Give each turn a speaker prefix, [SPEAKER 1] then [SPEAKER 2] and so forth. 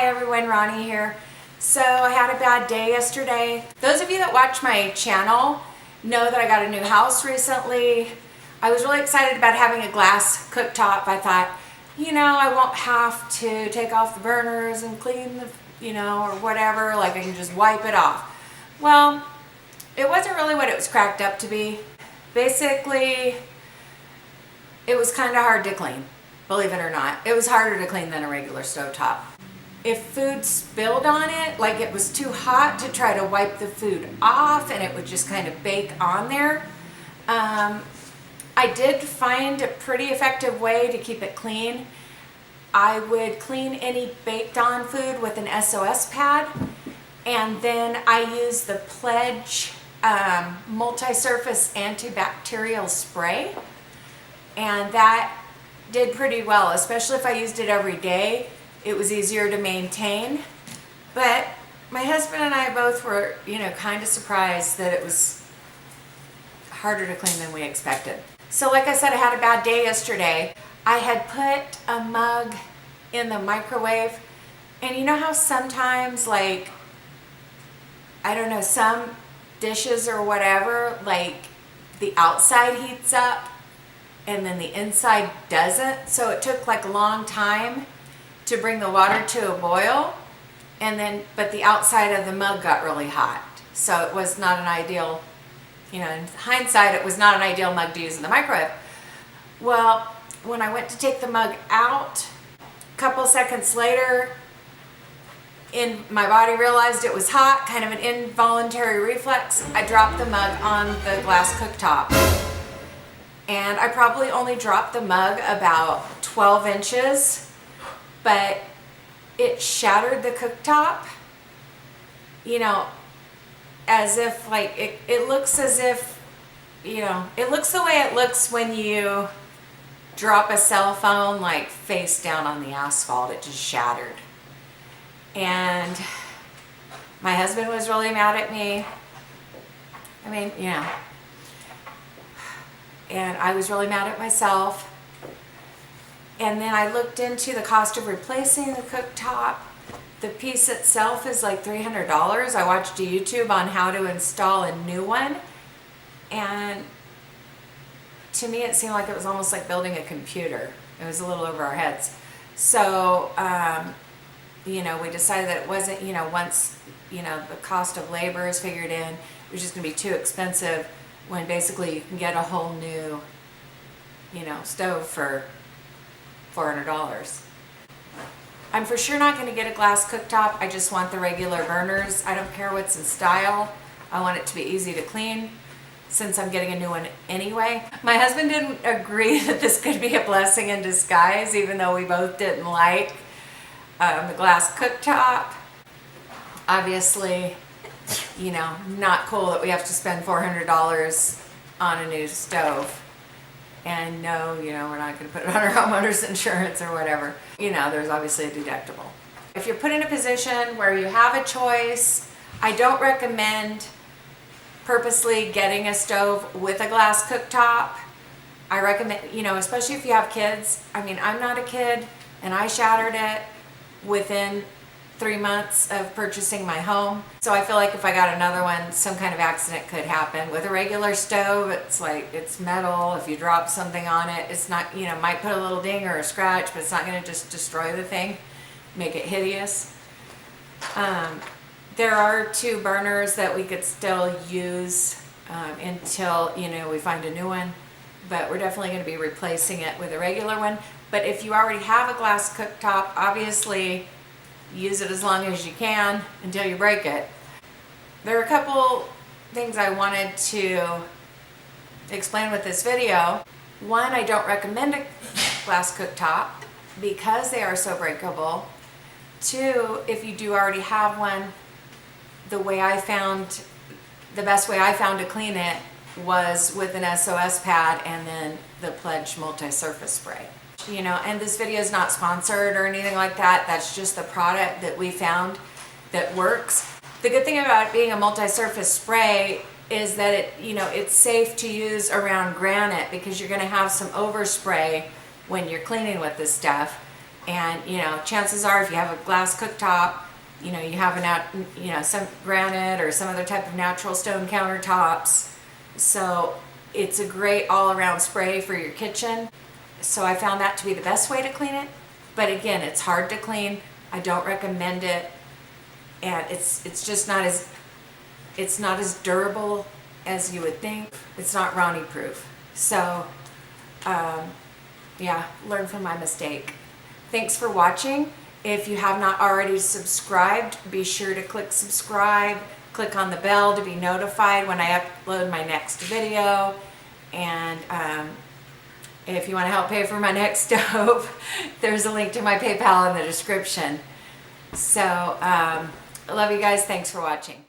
[SPEAKER 1] Hi everyone, Ronnie here. So I had a bad day yesterday. Those of you that watch my channel know that I got a new house recently. I was really excited about having a glass cooktop. I thought, I won't have to take off the burners and clean the, or whatever, like I can just wipe it off. Well, it wasn't really what it was cracked up to be. Basically, it was kind of hard to clean, believe it or not. It was harder to clean than a regular stovetop. If food spilled on it, like it was too hot to try to wipe the food off and it would just kind of bake on there. I did find a pretty effective way to keep it clean. I would clean any baked on food with an SOS pad, and then I use the Pledge multi-surface antibacterial spray, and that did pretty well, especially if I used it every day. It was easier to maintain. But my husband and I both were, kind of surprised that it was harder to clean than we expected. So like I said, I had a bad day yesterday. I had put a mug in the microwave, and you know how sometimes, like, I don't know, some dishes or whatever, like the outside heats up and then the inside doesn't. So it took like a long time to bring the water to a boil, but the outside of the mug got really hot. So it was not an ideal, in hindsight, it was not an ideal mug to use in the microwave. Well, when I went to take the mug out, a couple seconds later, my body realized it was hot, kind of an involuntary reflex. I dropped the mug on the glass cooktop. And I probably only dropped the mug about 12 inches. But it shattered the cooktop, as if like, it looks as if, it looks the way it looks when you drop a cell phone like face down on the asphalt. It just shattered. And my husband was really mad at me. And I was really mad at myself. And then I looked into the cost of replacing the cooktop. The piece itself is like $300. I watched a YouTube on how to install a new one. And to me, it seemed like it was almost like building a computer. It was a little over our heads. So, we decided that it wasn't, once, the cost of labor is figured in, it was just going to be too expensive when basically you can get a whole new, stove for $400. I'm for sure not going to get a glass cooktop. I just want the regular burners. I don't care what's in style. I want it to be easy to clean since I'm getting a new one anyway. My husband didn't agree that this could be a blessing in disguise, even though we both didn't like the glass cooktop. Obviously, not cool that we have to spend $400 on a new stove. And no, we're not going to put it on our homeowner's insurance or whatever. There's obviously a deductible. If you're put in a position where you have a choice, I don't recommend purposely getting a stove with a glass cooktop. I recommend, especially if you have kids. I'm not a kid, and I shattered it within 3 months of purchasing my home. So I feel like if I got another one, some kind of accident could happen. With a regular stove, it's like, it's metal. If you drop something on it, it's not, might put a little ding or a scratch, but it's not going to just destroy the thing, make it hideous. There are 2 burners that we could still use until, we find a new one, but we're definitely going to be replacing it with a regular one. But if you already have a glass cooktop, obviously use it as long as you can until you break it. There are a couple things I wanted to explain with this video. One, I don't recommend a glass cooktop because they are so breakable. 2, if you do already have one, the best way I found to clean it was with an SOS pad and then the Pledge multi-surface spray. And this video is not sponsored or anything like that. That's just the product that we found that works. The good thing about it being a multi-surface spray is that it's safe to use around granite because you're going to have some overspray when you're cleaning with this stuff. And chances are, if you have a glass cooktop, you have some granite or some other type of natural stone countertops. So it's a great all-around spray for your kitchen. So I found that to be the best way to clean it. But again, it's hard to clean. I don't recommend it, and it's just not as durable as you would think. It's not Ronnie proof. So yeah, learn from my mistake. Thanks for watching. If you have not already subscribed, be sure to click subscribe. Click on the bell to be notified when I upload my next video. And if you want to help pay for my next stove, there's a link to my PayPal in the description. So I love you guys. Thanks for watching.